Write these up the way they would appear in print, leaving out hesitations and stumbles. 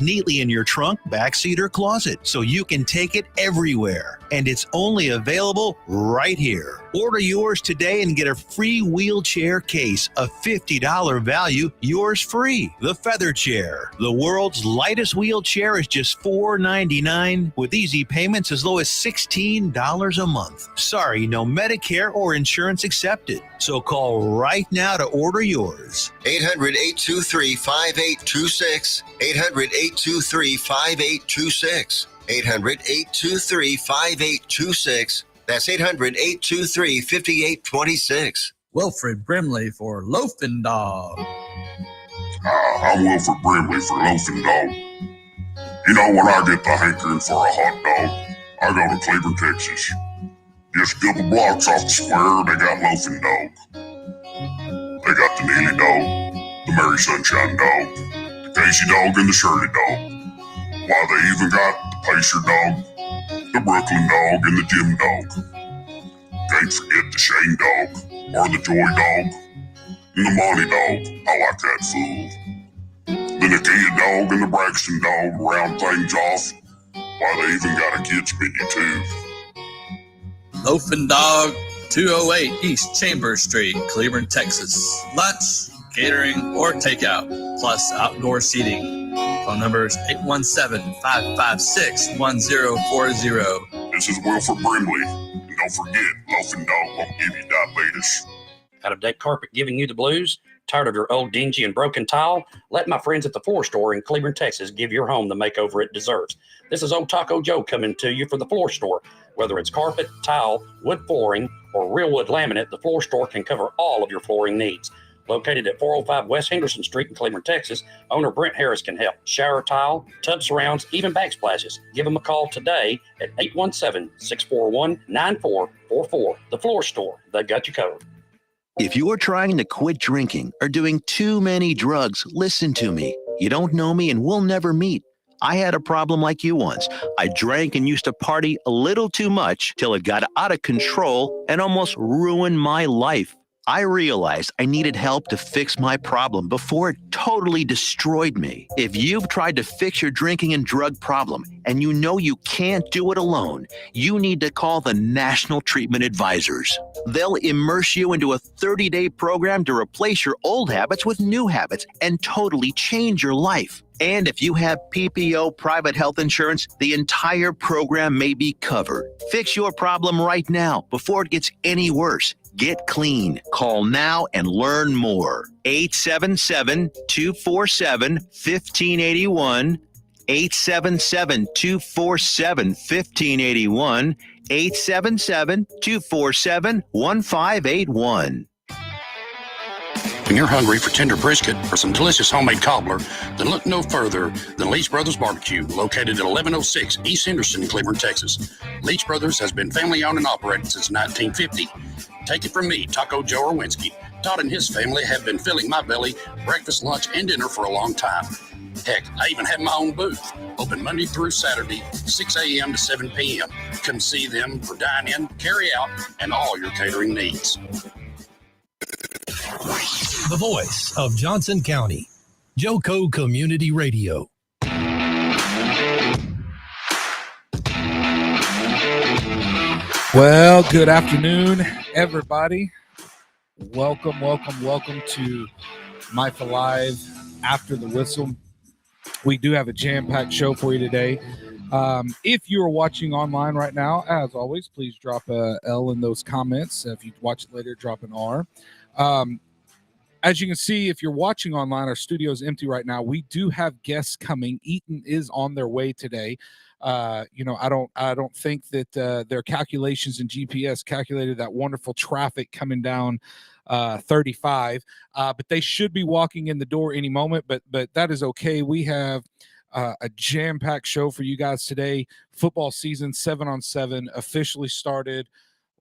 neatly in your trunk, backseat, or closet, so you can take it everywhere. And it's only available right here. Order yours today and get a free wheelchair case, a $50 value, yours free. The Feather Chair, the world's lightest wheelchair, is just $4.99 with easy payments as low as $16 a month. Sorry, no Medicare or insurance accepted. So call right now to order yours. 800-823-5826. 800-823-5826. 800-823-5826. That's 800-823-5826. Wilfred Brimley for Loafing Dog. I'm Wilfred Brimley for Loafing Dog. You know, when I get the hankering for a hot dog, I go to Cleveland, Texas. Just a couple blocks off the square, they got Loafing Dog. They got the Neely Dog, the Mary Sunshine Dog, the Casey Dog, and the Shirley Dog. Why, they even got the Pacer Dog, the Brooklyn Dog, and the Jim Dog. Can't forget the Shane Dog, or the Joy Dog, and the Monty Dog. I like that fool. The Nakia Dog and the Braxton Dog round things off. Why, they even got a kids menu too. Loafing Dog, 208 East Chambers Street, Cleveland, Texas. Lunch, catering, or takeout, plus outdoor seating. Phone number is 817-556-1040. This is Wilford Brimley. And don't forget, Loafing Dog won't give you diabetes. Out of deck carpet giving you the blues? Tired of your old dingy and broken tile? Let my friends at the Floor Store in Cleveland, Texas give your home the makeover it deserves. This is Old Taco Joe coming to you for the Floor Store. Whether it's carpet, tile, wood flooring, or real wood laminate, the Floor Store can cover all of your flooring needs. Located at 405 West Henderson Street in Cleveland, Texas, owner Brent Harris can help. Shower tile, tub surrounds, even backsplashes. Give them a call today at 817-641-9444. The Floor Store, they got you covered. If you're trying to quit drinking or doing too many drugs, listen to me. You don't know me and we'll never meet. I had a problem like you once. I drank and used to party a little too much till it got out of control and almost ruined my life. I realized I needed help to fix my problem before it totally destroyed me. If you've tried to fix your drinking and drug problem and you know you can't do it alone, you need to call the National Treatment Advisors. They'll immerse you into a 30-day program to replace your old habits with new habits and totally change your life. And if you have PPO private health insurance, the entire program may be covered. Fix your problem right now before it gets any worse. Get clean. Call now and learn more. 877-247-1581. 877-247-1581. 877-247-1581. When you're hungry for tender brisket or some delicious homemade cobbler, then look no further than Leach Brothers Barbecue, located at 1106 East Henderson in Cleveland, Texas. Leach Brothers has been family-owned and operated since 1950. Take it from me, Taco Joe Orwinski. Todd and his family have been filling my belly breakfast, lunch, and dinner for a long time. Heck, I even have my own booth, open Monday through Saturday, 6 a.m. to 7 p.m. Come see them for dine-in, carry-out, and all your catering needs. The voice of Johnson County, Joco Community Radio. Well, good afternoon, everybody. Welcome to MYFA Live After the Whistle. We do have a jam-packed show for you today. If you are watching online right now, as always, please drop a L in those comments. If you watch it later, drop an R. As you can see, if you're watching online, our studio is empty right now. We do have guests coming. Eaton is on their way today. I don't think that their calculations in GPS calculated that wonderful traffic coming down 35, but they should be walking in the door any moment. But that is okay. We have a jam-packed show for you guys today. Football season 7-on-7 officially started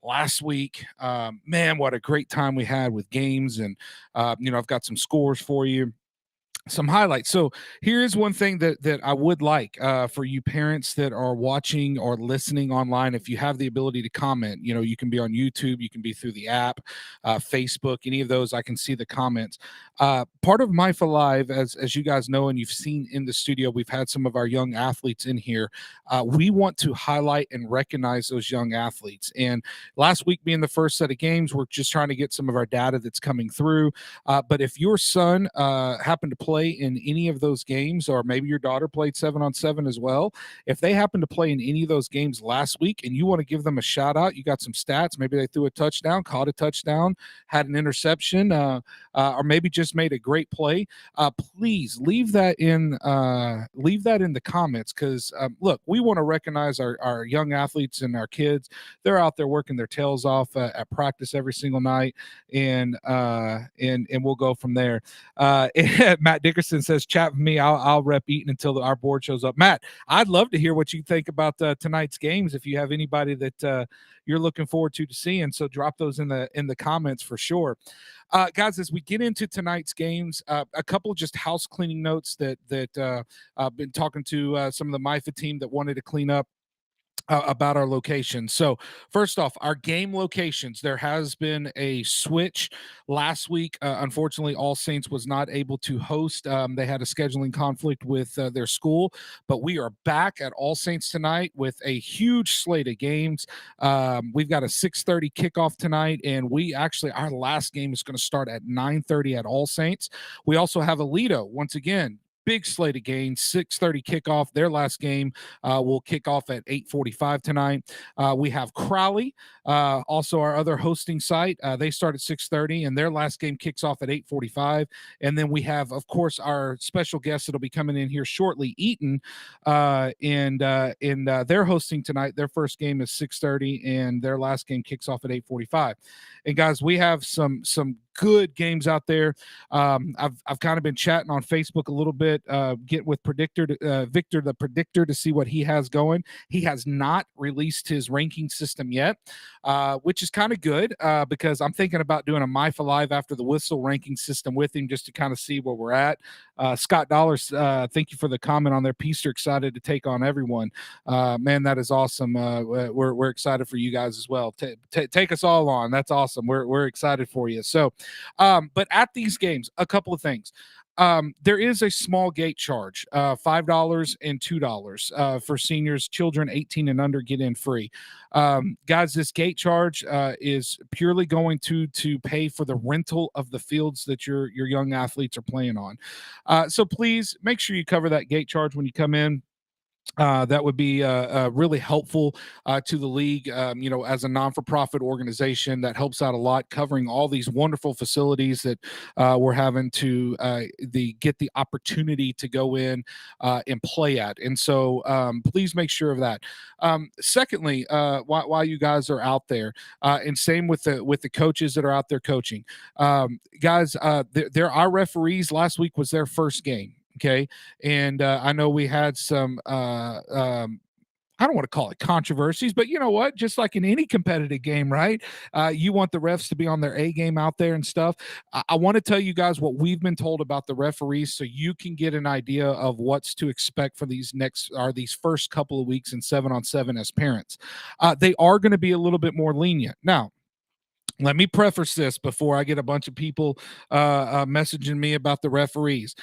last week. Man, what a great time we had with games. And, I've got some scores for you. some highlights. So here's one thing that I would like for you parents that are watching or listening online. If you have the ability to comment, you can be on YouTube, you can be through the app, Facebook, any of those. I can see the comments. Part of MYFA Live, as you guys know, and you've seen in the studio, we've had some of our young athletes in here. We want to highlight and recognize those young athletes. And last week being the first set of games, we're just trying to get some of our data that's coming through. But if your son happened to play in any of those games, or maybe your daughter played 7-on-7 as well, if they happen to play in any of those games last week and you want to give them a shout out, you got some stats, maybe they threw a touchdown, caught a touchdown, had an interception, or maybe just made a great play, please leave that in the comments, because look, we want to recognize our young athletes and our kids. They're out there working their tails off at practice every single night, and we'll go from there. Matt Dickerson says, chat with me. I'll rep Eaton until our board shows up. Matt, I'd love to hear what you think about tonight's games. If you have anybody that you're looking forward to seeing, so drop those in the comments for sure. Guys, as we get into tonight's games, a couple just house cleaning notes that I've been talking to some of the MYFA team that wanted to clean up about our locations. So first off, our game locations, there has been a switch last week. Unfortunately, All Saints was not able to host. They had a scheduling conflict with their school, but we are back at All Saints tonight with a huge slate of games. We've got a 6:30 kickoff tonight, and our last game is going to start at 9:30 at All Saints. We also have Alito, once again, big slate of games, 6:30 kickoff. Their last game will kick off at 8:45 tonight. We have Crowley, also our other hosting site. They start at 6:30, and their last game kicks off at 8:45. And then we have, of course, our special guest that'll be coming in here shortly, Eaton, and they're hosting tonight. Their first game is 6:30, and their last game kicks off at 8:45. And guys, we have some good games out there. I've kind of been chatting on Facebook a little bit, get with Victor the Predictor, to see what he has going. He has not released his ranking system yet, which is kind of good because I'm thinking about doing a MYFA Live after the whistle ranking system with him, just to kind of see where we're at. Scott Dollars, thank you for the comment on there. Peace, are excited to take on everyone. Man, that is awesome. We're excited for you guys as well. Take us all on. That's awesome. We're excited for you. So, but at these games, a couple of things. There is a small gate charge, $5 and $2 for seniors. Children 18 and under get in free. Guys, this gate charge is purely going to pay for the rental of the fields that your young athletes are playing on. So please make sure you cover that gate charge when you come in. That would be really helpful to the league. As a non-for-profit organization, that helps out a lot, covering all these wonderful facilities that we're having to get the opportunity to go in and play at. And so please make sure of that. Secondly, while you guys are out there, and same with the coaches that are out there coaching, guys, our referees last week was their first game. Okay. And I know we had some, I don't want to call it controversies, but you know what? Just like in any competitive game, right? You want the refs to be on their A game out there and stuff. I want to tell you guys what we've been told about the referees, so you can get an idea of what's to expect for these first couple of weeks in 7-on-7 as parents. They are going to be a little bit more lenient. Now, let me preface this before I get a bunch of people messaging me about the referees.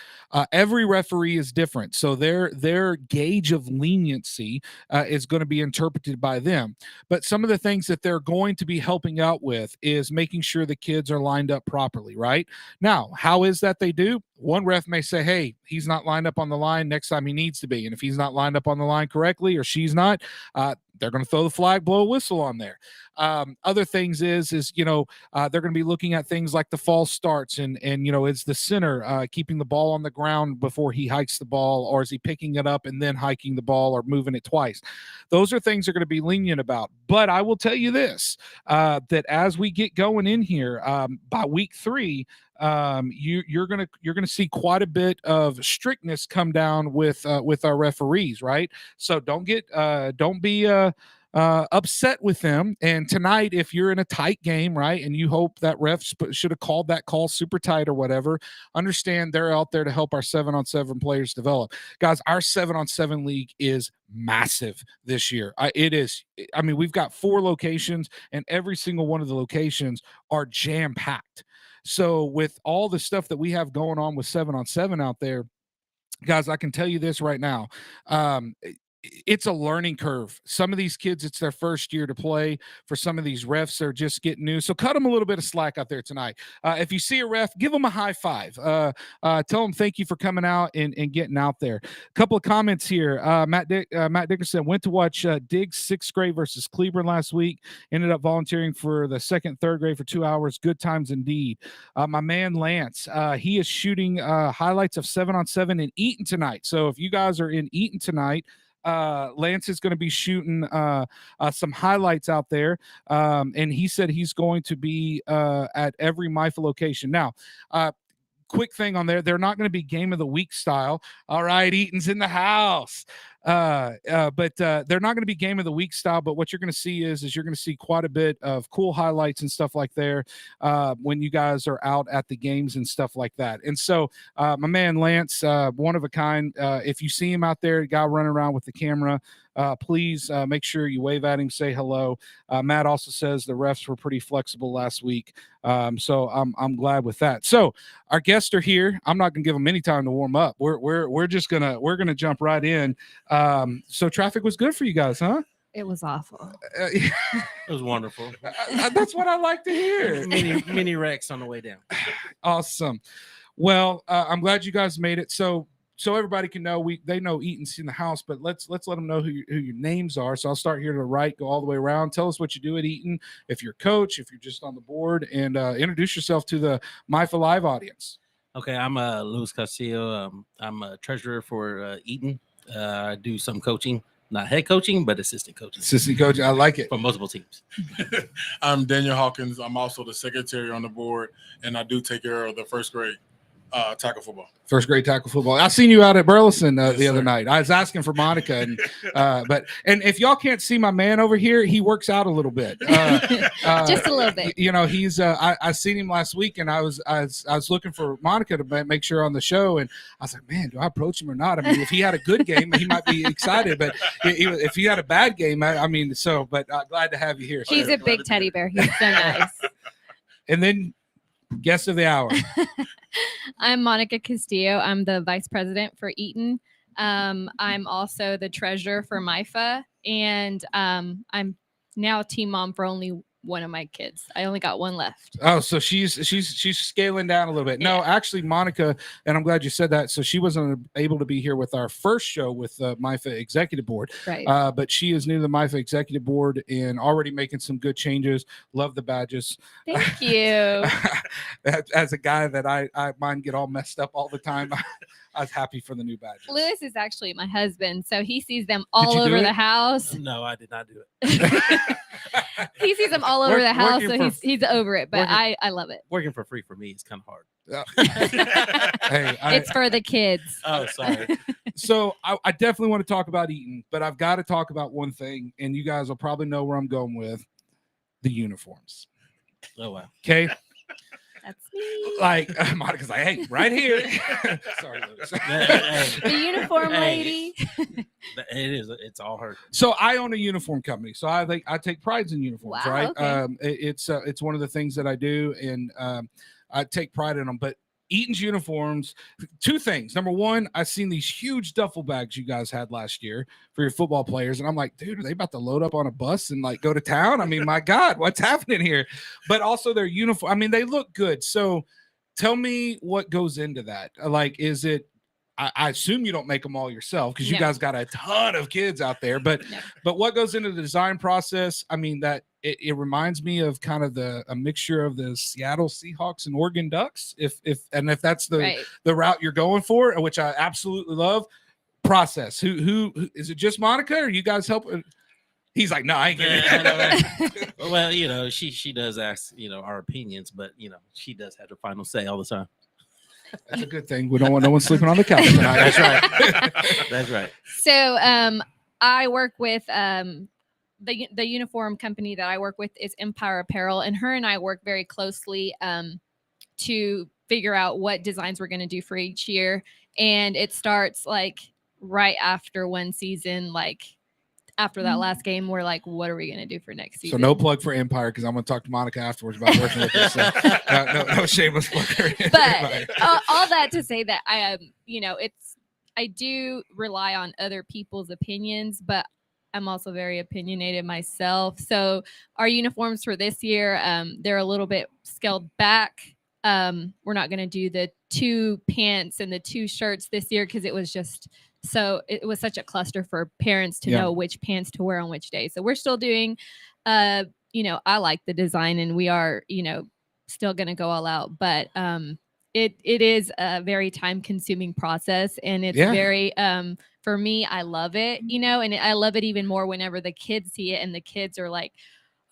Every referee is different, so their gauge of leniency is going to be interpreted by them. But some of the things that they're going to be helping out with is making sure the kids are lined up properly, right? Now, how is that they do? One ref may say, hey, he's not lined up on the line next time he needs to be. And if he's not lined up on the line correctly, or she's not, they're going to throw the flag, blow a whistle on there. Other things is they're going to be looking at things like the false starts and is the center keeping the ball on the ground before he hikes the ball, or is he picking it up and then hiking the ball or moving it twice? Those are things they're going to be lenient about. But I will tell you this, that as we get going in here, by week 3, you're gonna see quite a bit of strictness come down with our referees, right? So don't be upset with them. And tonight, if you're in a tight game, right, and you hope that refs should have called that call super tight or whatever, understand they're out there to help our 7-on-7 players develop. Guys, our 7-on-7 league is massive this year. It is. I mean, we've got 4 locations, and every single one of the locations are jam packed. So with all the stuff that we have going on with 7-on-7 out there, guys, I can tell you this right now. It's a learning curve. Some of these kids, it's their first year to play. For some of these refs, they're just getting new. So cut them a little bit of slack out there tonight. If you see a ref, give them a high five. Tell them thank you for coming out and getting out there. A couple of comments here. Matt Dickerson went to watch Diggs 6th grade versus Cleburne last week. Ended up volunteering for the 2nd, 3rd grade for 2 hours. Good times indeed. My man Lance, he is shooting highlights of 7-on-7 in Eaton tonight. So if you guys are in Eaton tonight, Lance is going to be shooting some highlights out there, and he said he's going to be at every MYFA location. Now, quick thing on there, they're not going to be game of the week style. All right, Eaton's in the house. But they're not going to be game of the week style, but what you're going to see is you're going to see quite a bit of cool highlights and stuff like there when you guys are out at the games and stuff like that. And so my man Lance, one of a kind, if you see him out there, a guy running around with the camera, please make sure you wave at him, say hello. Matt also says the refs were pretty flexible last week. So I'm glad with that. So our guests are here. I'm not gonna give them any time to warm up. We're just gonna jump right in. So traffic was good for you guys, huh? It was awful. It was wonderful. That's what I like to hear. Mini wrecks on the way down. Awesome. Well, I'm glad you guys made it. So everybody can know they know Eaton's in the house, but let's let them know who your names are. So I'll start here to the right, go all the way around. Tell us what you do at Eaton, if you're a coach, if you're just on the board, and introduce yourself to the MYFA Live audience. Okay, I'm Luis Castillo. I'm a treasurer for Eaton. I do some coaching, not head coaching, but assistant coaching. Assistant coach, I like it. For multiple teams. I'm Daniel Hawkins. I'm also the secretary on the board, and I do take care of the 1st grade tackle football. 1st grade tackle football. I seen you out at Burleson Yes, the other sir. night. I was asking for Monica, and and if y'all can't see my man over here, he works out a little bit, Just a little bit. You know, he's I seen him last week, and I was looking for Monica to make sure on the show, and I was like, man, do I approach him or not? I mean, if he had a good game, he might be excited, but if he had a bad game, but glad to have you here. He's sir. a big teddy bear. He's so nice. And then guest of the hour. I'm Monica Castillo. I'm the vice president for Eaton. I'm also the treasurer for MYFA, and I'm now a team mom for only one of my kids. I only got one left. Oh, so she's scaling down a little bit. No, actually, Monica, and I'm glad you said that. So she wasn't able to be here with our first show with MYFA Executive Board. Right. But she is new to the MYFA Executive Board and already making some good changes. Love the badges. Thank you. As a guy that I mine get all messed up all the time, I was happy for the new badges. Lewis is actually my husband, so he sees them all you do over it? the house. No, I did not do it. He sees them all over the house, so working he's over it. But working- I love it. Working for free for me is kind of hard. Hey, It's for the kids. Oh, sorry. So I definitely want to talk about Eaton, but I've got to talk about one thing, and you guys will probably know where I'm going with the uniforms. Oh, wow. Okay. That's me. Like Monica's like, hey, right here. Sorry, Lewis. The uniform lady. It is. It's all her. So I own a uniform company. So I take pride in uniforms, Wow, right? okay. It's one of the things that I do, and I take pride in them. But Eaton's uniforms, 2 things. Number one, I've seen these huge duffel bags you guys had last year for your football players. And I'm like, dude, are they about to load up on a bus and like go to town? I mean, my God, what's happening here? But also their uniform. I mean, they look good. So tell me what goes into that. Like, is it, I assume you don't make them all yourself because you No. guys got a ton of kids out there, but what goes into the design process? I mean, that it reminds me of kind of a mixture of the Seattle Seahawks and Oregon Ducks. If that's the route you're going for, which I absolutely love. Process. Who is it? Just Monica, or you guys help? He's like, no, I ain't getting it. Well, you know, she does ask, you know, our opinions, but you know, she does have the final say all the time. That's a good thing. We don't want no one sleeping on the couch tonight. That's right. That's right. So I work with the uniform company that I work with is Empire Apparel, and her and I work very closely to figure out what designs we're going to do for each year. And it starts like right after one season, like after that last game, we're like, what are we going to do for next season? So no plug for Empire, because I'm going to talk to Monica afterwards about working with us. So no shameless plug. But all that to say that I do rely on other people's opinions, but I'm also very opinionated myself. So our uniforms for this year, they're a little bit scaled back. We're not going to do the 2 pants and the 2 shirts this year because it was such a cluster for parents to know which pants to wear on which day. So we're still doing, I like the design, and we are, still going to go all out, but it is a very time consuming process, and it's very, for me, I love it, and I love it even more whenever the kids see it and the kids are like,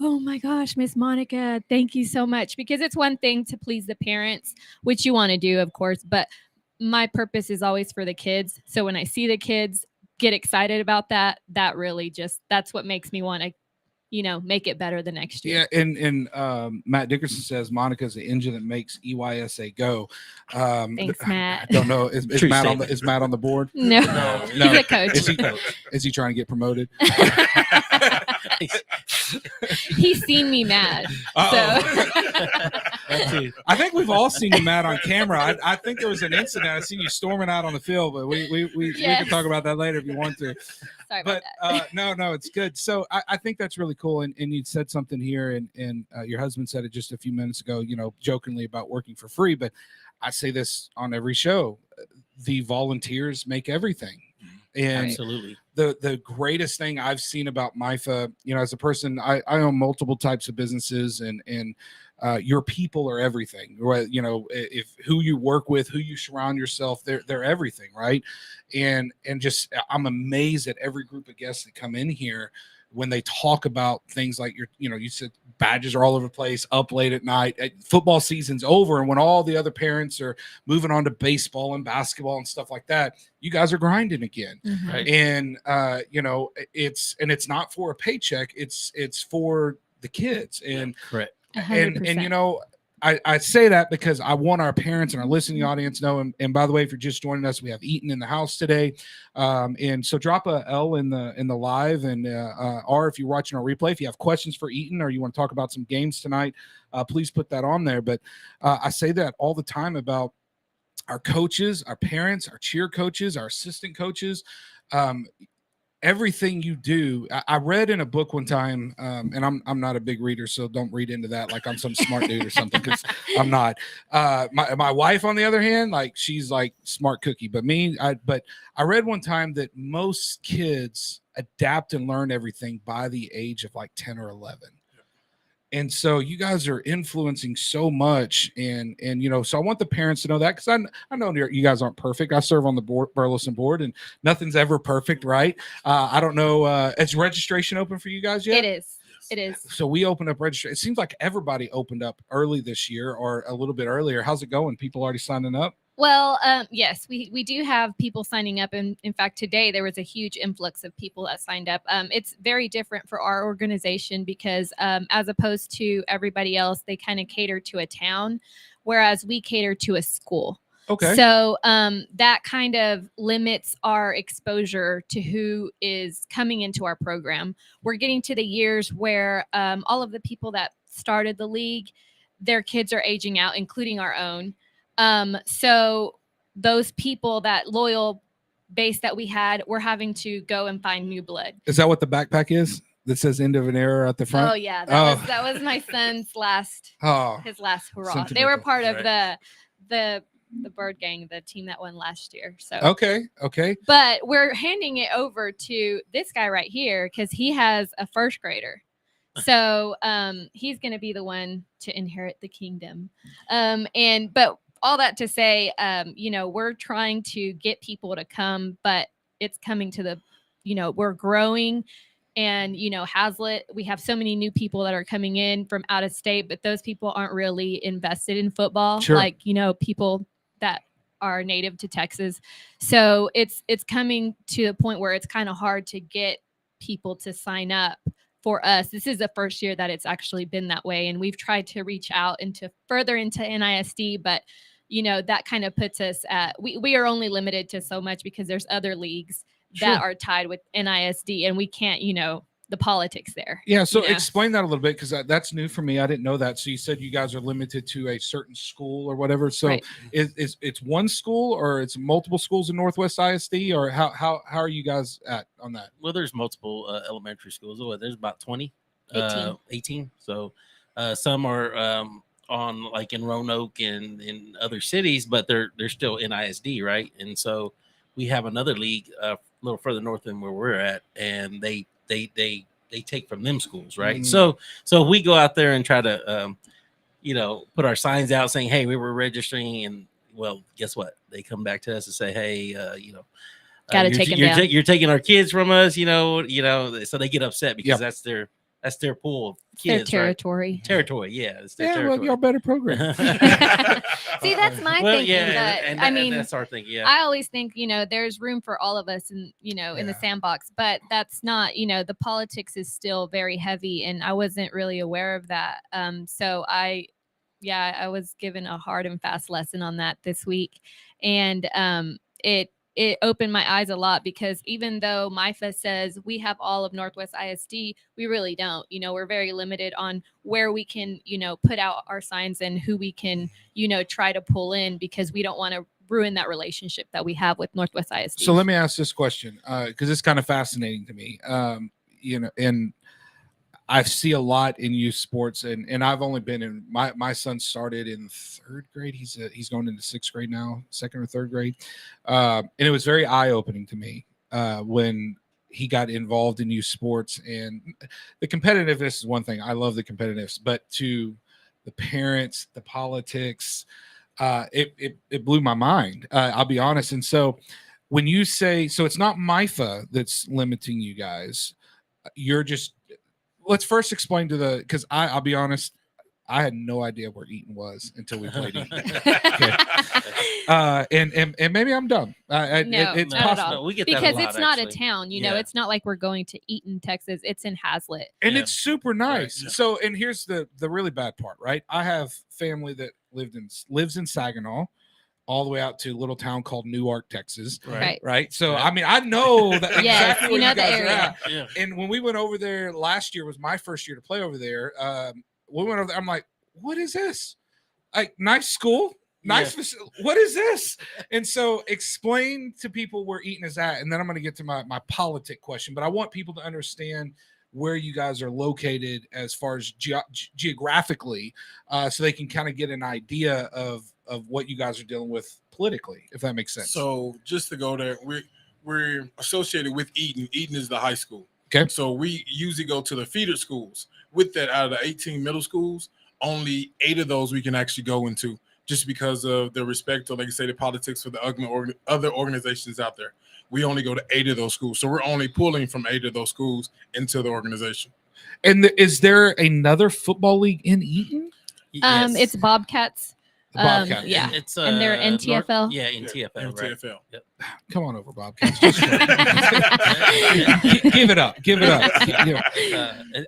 oh my gosh, Miss Monica, thank you so much. Because it's one thing to please the parents, which you want to do, of course, but my purpose is always for the kids. So when I see the kids get excited about that, that really that's what makes me want to, make it better the next year. Yeah. And Matt Dickerson says Monica's the engine that makes EYSA go. Thanks, Matt. I don't know. Is Matt on the board? No. He's a coach. Is he trying to get promoted? He's seen me mad. I think we've all seen you mad on camera. I think there was an incident. I seen you storming out on the field, but we can talk about that later if you want to. Sorry about that. No, it's good. So I think that's really cool. And you said something here, and your husband said it just a few minutes ago, jokingly about working for free. But I say this on every show: the volunteers make everything. And absolutely, the greatest thing I've seen about MYFA, as a person, I own multiple types of businesses, and your people are everything, right? If who you work with, who you surround yourself, they're everything, right? And just I'm amazed at every group of guests that come in here when they talk about things like you said badges are all over the place, up late at night, football season's over, and when all the other parents are moving on to baseball and basketball and stuff like that, you guys are grinding again. Mm-hmm. Right. And it's not for a paycheck, it's for the kids. And correct. 100%. And I say that because I want our parents and our listening audience know. And by the way, if you're just joining us, we have Eaton in the house today. And so drop a L in the live, and or if you're watching our replay, if you have questions for Eaton or you want to talk about some games tonight, please put that on there. But I say that all the time about our coaches, our parents, our cheer coaches, our assistant coaches. Everything you do. I read in a book one time, and I'm not a big reader, so don't read into that like I'm some smart dude or something, because I'm not. My wife, on the other hand, like she's like smart cookie, but I read one time that most kids adapt and learn everything by the age of like 10 or 11. And so you guys are influencing so much, and so I want the parents to know that, because I know you guys aren't perfect. I serve on the Burleson board, and nothing's ever perfect, right? I don't know. Is registration open for you guys yet? It is. So we opened up registration. It seems like everybody opened up early this year, or a little bit earlier. How's it going? People already signing up? Well, yes, we do have people signing up. And in fact, today there was a huge influx of people that signed up. It's very different for our organization because as opposed to everybody else, they kind of cater to a town, whereas we cater to a school. Okay. So that kind of limits our exposure to who is coming into our program. We're getting to the years where all of the people that started the league, their kids are aging out, including our own. So those people, that loyal base that we had, we're having to go and find new blood. Is that what the backpack is that says "End of an Era" at the front? Oh yeah, that was my son's last hurrah. They were part of the Bird Gang, the team that won last year. So okay. But we're handing it over to this guy right here because he has a first grader. So he's going to be the one to inherit the kingdom. But all that to say, we're trying to get people to come, but it's coming to we're growing. And, Hazlitt, we have so many new people that are coming in from out of state, but those people aren't really invested in football. Sure. Like, people that are native to Texas. So it's coming to a point where it's kind of hard to get people to sign up for us, this is the first year that it's actually been that way. And we've tried to reach out further into NISD, but that kind of puts us at, we are only limited to so much because there's other leagues that are tied with NISD, and we can't, the politics there. Yeah. So explain that a little bit, because that's new for me. I didn't know that. So you said you guys are limited to a certain school or whatever. So it's one school, or it's multiple schools in Northwest ISD, or how are you guys at on that? Well, there's multiple elementary schools. There's about 20, 18. So some are on like in Roanoke and in other cities, but they're still in ISD, right? And so we have another league a little further north than where we're at, and they take from them schools, right? So we go out there and try to put our signs out saying, hey, we were registering, and well, guess what? They come back to us and say, hey, gotta take them down. You're taking our kids from us, so they get upset because that's their pool of kids, their territory. Right? Territory, yeah. It's their territory. Well, y'all better program. See, that's my thinking. Yeah, but, and that's our thinking. Yeah, I always think there's room for all of us, in in the sandbox, but that's not. The politics is still very heavy, and I wasn't really aware of that. So I was given a hard and fast lesson on that this week, and it opened my eyes a lot, because even though MYFA says we have all of Northwest ISD, we really don't. We're very limited on where we can, put out our signs and who we can, try to pull in, because we don't want to ruin that relationship that we have with Northwest ISD. So let me ask this question, because it's kind of fascinating to me. And I see a lot in youth sports, and I've only been in my son started in 3rd grade. He's going into 6th grade now, 2nd or 3rd grade. And it was very eye-opening to me when he got involved in youth sports. And the competitiveness is one thing. I love the competitiveness, but to the parents, the politics, it blew my mind. I'll be honest. And so when you say, so it's not MYFA that's limiting you guys, you're just, let's first explain because I'll be honest, I had no idea where Eaton was until we played Eaton. Okay. And maybe I'm dumb. It's not possible. at all. We get because that a lot, it's not actually. a town, it's not like we're going to Eaton, Texas. It's in Hazlitt. And it's super nice. Right, yeah. So, and here's the really bad part, right? I have family that lives in Saginaw, all the way out to a little town called Newark, Texas. Right. So, I mean, I know that exactly where you guys are at. Yeah. And when we went over there last year, was my first year to play over there. We went over there. I'm like, what is this? Like, nice school, nice facility. What is this? And so explain to people where Eaton is at. And then I'm going to get to my politic question. But I want people to understand where you guys are located as far as geographically, so they can kind of get an idea of what you guys are dealing with politically, if that makes sense. So just to go there, we're associated with Eaton. Eaton is the high school. Okay. So we usually go to the feeder schools. With that, out of the 18 middle schools, only 8 of those we can actually go into, just because of the respect, or like you say, the politics for the other organizations out there. We only go to 8 of those schools. So we're only pulling from 8 of those schools into the organization. And is there another football league in Eaton? Yes. It's Bobcats. Bobcats. Yeah. It's and they're NTFL. NTFL. NTFL. Right. Yep. Come on over, Bobcats. Give it up.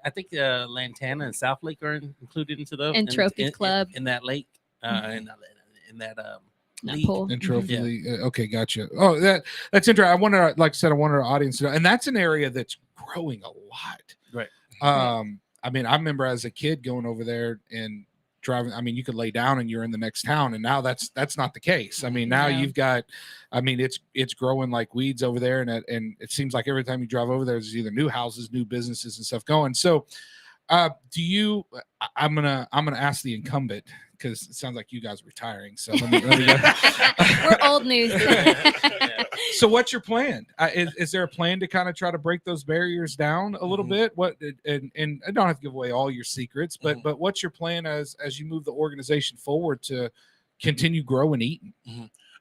I think Lantana and South Lake are included into those. And Trophy Club. In that lake. In that league. Pool. And Trophy League. Okay, gotcha. Oh, that's interesting. I wanted our audience to know, and that's an area that's growing a lot. Right. I mean, I remember as a kid going over there and driving. I mean, you could lay down and you're in the next town, and now that's not the case. I mean, now you've got. I mean, it's growing like weeds over there, and it seems like every time you drive over there, there's either new houses, new businesses, and stuff going. So, do you? I'm gonna ask the incumbent, because it sounds like you guys are retiring. So let me go. We're old news. So what's your plan? Is there a plan to kind of try to break those barriers down a little bit? What and I don't have to give away all your secrets, but what's your plan as you move the organization forward to continue growing Eaton?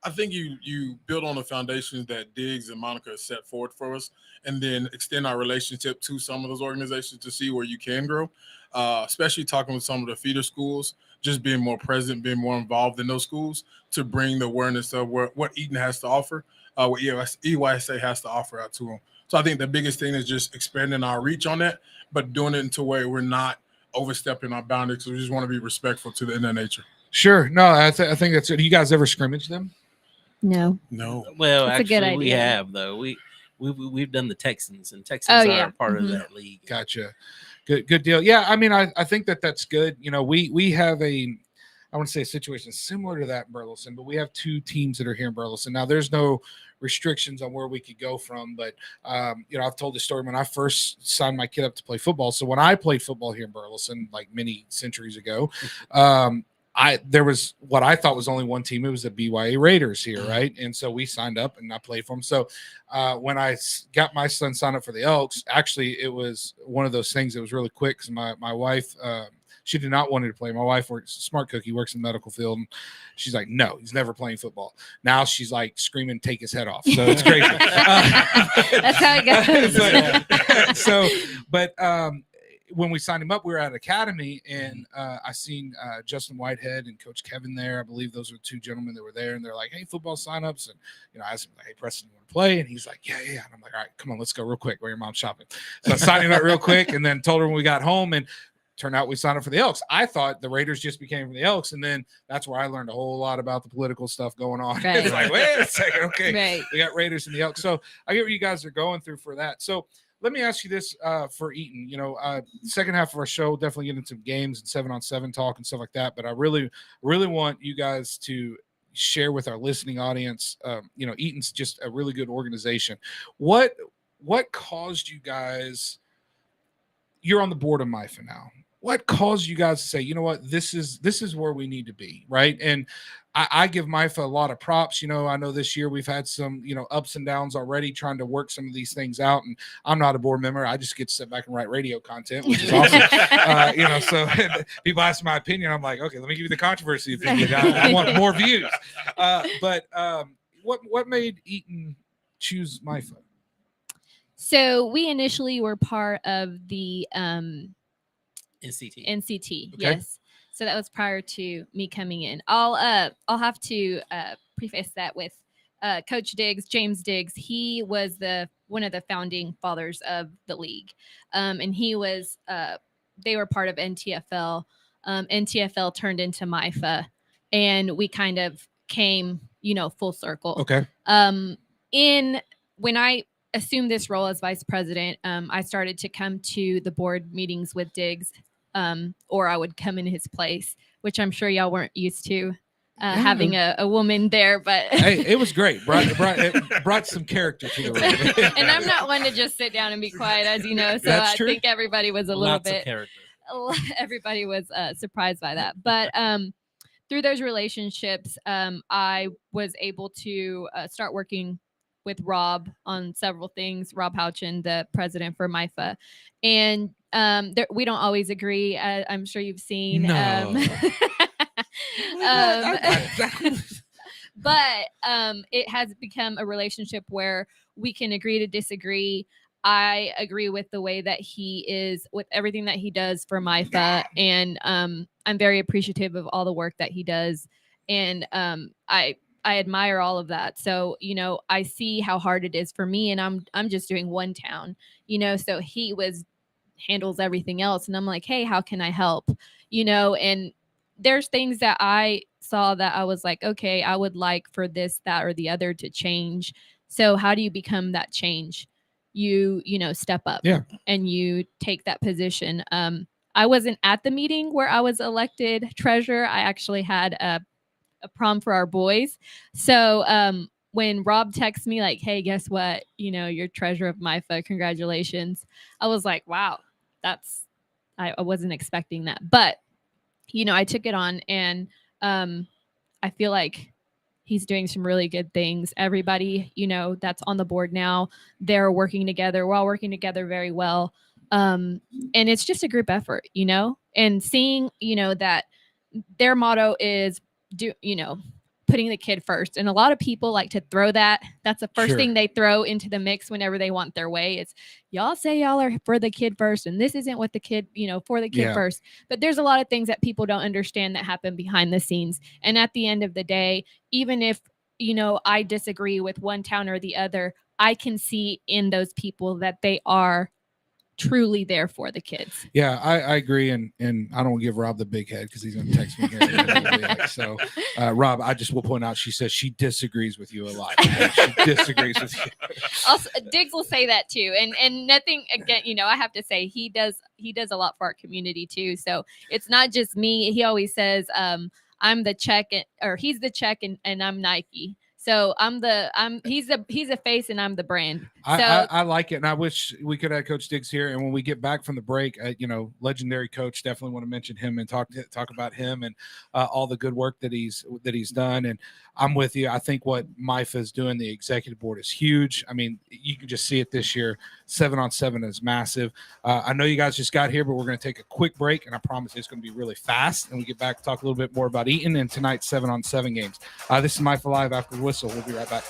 I think you build on the foundations that Diggs and Monica set forward for us, and then extend our relationship to some of those organizations to see where you can grow, especially talking with some of the feeder schools, just being more present, being more involved in those schools to bring the awareness of what Eaton has to offer. what EYSA has to offer out to them. So I think the biggest thing is just expanding our reach on that, but doing it into a way we're not overstepping our boundaries. So we just want to be respectful to the inner nature. Sure. No, I think that's it. You guys ever scrimmage them? No. Well, That's a good actually, we idea. have though. We've done the Texans, and Texans are part of that league. Gotcha. Good deal. Yeah, I mean, I think that's good. You know, we have I want to say a situation similar to that in Burleson, but we have 2 teams that are here in Burleson. Now, there's no restrictions on where we could go from, but you know, I've told the story when I first signed my kid up to play football. So when I played football here in Burleson, like many centuries ago, there was what I thought was only one team. It was the BYA Raiders here, right? And so we signed up and I played for them. So when I got my son signed up for the Elks, actually it was one of those things that was really quick because my wife, she did not want him to play. My wife works smart cookie, works in the medical field, and she's like, no, he's never playing football. Now she's like screaming, take his head off. So it's crazy. That's how it goes. But when we signed him up, we were at Academy, and I seen Justin Whitehead and Coach Kevin there. I believe those were 2 gentlemen that were there, and they're like, hey, football signups. And, you know, I asked him, hey, Preston, you want to play? And he's like, yeah. And I'm like, all right, come on, let's go real quick. Where your mom's shopping? So I signed him up real quick and then told her when we got home, and turned out we signed up for the Elks. I thought the Raiders just became from the Elks, and then that's where I learned a whole lot about the political stuff going on. Right. It's like, wait a second, okay, Right. We got Raiders and the Elks. So I get what you guys are going through for that. So let me ask you this for Eaton. You know, second half of our show, definitely get into some games and 7-on-7 talk and stuff like that. But I really, really want you guys to share with our listening audience. You know, Eaton's just a really good organization. What caused you guys? You're on the board of MYFA now. What caused you guys to say, you know what, this is where we need to be, right? And I give MYFA a lot of props. You know, I know this year we've had some, you know, ups and downs already trying to work some of these things out. And I'm not a board member. I just get to sit back and write radio content, which is awesome. You know, so people ask my opinion. I'm like, okay, let me give you the controversy opinion. I want more views. But what made Eaton choose MYFA? So we initially were part of the NCT. NCT, Okay. yes. So that was prior to me coming in. I'll have to preface that with Coach Diggs, James Diggs. He was one of the founding fathers of the league, and he was they were part of NTFL. NTFL turned into MYFA, and we kind of came, you know, full circle. Okay. When I assumed this role as vice president, I started to come to the board meetings with Diggs, or I would come in his place, which I'm sure y'all weren't used to having a woman there. But hey, it was great. It brought some character to the room. And I'm not one to just sit down and be quiet, as you know. So That's I true. think everybody was a little Lots of bit. character. Everybody was surprised by that. But through those relationships, I was able to start working with Rob on several things. Rob Houchin, the president for MYFA, and we don't always agree. I'm sure you've seen. No. But it has become a relationship where we can agree to disagree. I agree with the way that he is, with everything that he does for MYFA, and I'm very appreciative of all the work that he does, and I admire all of that. So, you know, I see how hard it is for me, and I'm just doing one town, you know, so he handles everything else. And I'm like, hey, how can I help? You know, and there's things that I saw that I was like, okay, I would like for this, that, or the other to change. So how do you become that change? You know, step up and you take that position. I wasn't at the meeting where I was elected treasurer. I actually had a prom for our boys. So when Rob texted me like, hey, guess what? You know, you're treasurer of MYFA. Congratulations. I was like, wow, I wasn't expecting that. But, you know, I took it on, and I feel like he's doing some really good things. Everybody, you know, that's on the board now, they're working together. We're all working together very well. And it's just a group effort, you know, and seeing, you know, that their motto is, putting the kid first. And a lot of people like to throw that. That's the first thing they throw into the mix whenever they want their way. It's, y'all say y'all are for the kid first, and this isn't what the kid, you know, for the kid first. But there's a lot of things that people don't understand that happen behind the scenes. And at the end of the day, even if, I disagree with one town or the other, I can see in those people that they are truly there for the kids. Yeah, I agree, and I don't give Rob the big head because he's going to text me here. So, Rob, I just will point out, she says she disagrees with you a lot. She disagrees with you. Also, Diggs will say that too, and nothing again. I have to say he does a lot for our community too. So it's not just me. He always says, "I'm the check," or he's the check, and I'm Nike. So he's a face and I'm the brand. So I like it, and I wish we could have Coach Diggs here. And when we get back from the break, legendary coach, definitely want to mention him and talk about him and all the good work that he's done. And I'm with you. I think what MYFA is doing, the executive board, is huge. I mean, you can just see it this year. 7-on-7 is massive. I know you guys just got here, but we're going to take a quick break, and I promise it's going to be really fast. And we get back to talk a little bit more about Eaton and tonight's 7-on-7 games. This is MYFA Live after the whistle. We'll be right back.